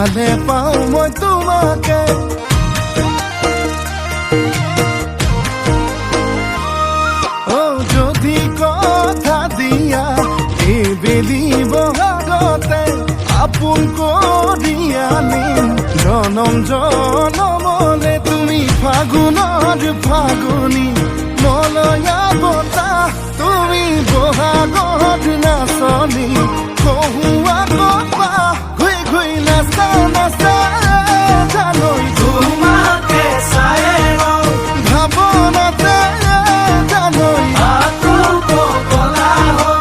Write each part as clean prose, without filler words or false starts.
ভালে পাওঁ মই তোমাকে যদি কথা দিয়া এইবেলি বহাগতে আপোন কৰি আনিম জনম জনমলে তুমি ফাগুনৰ ফাগুনী মলয়া বতাহ তুমি বহাগত নাচনী কহুৱা কপা ঘুই ঘুই নাচা নাচা জানৈ তোমাকে চাই ভাৱনাতে জানৈ আকৌ পগলা হওঁ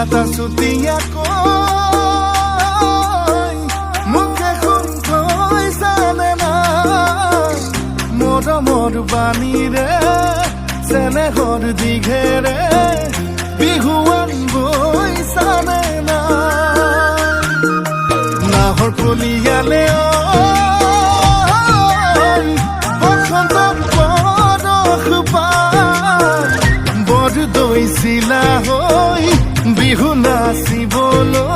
এটা চুতীয়াকৈ মুখে শুন থৈ জানে না মৰমৰ বাণীৰে চেনেহৰ দীঘেৰে বিহুৱান বৈ জানে না নাহৰ কলিয়ালে বসন্ত পৰশ পাত বৰ দৈছিলা হৈ বিহু নাচিবলৈ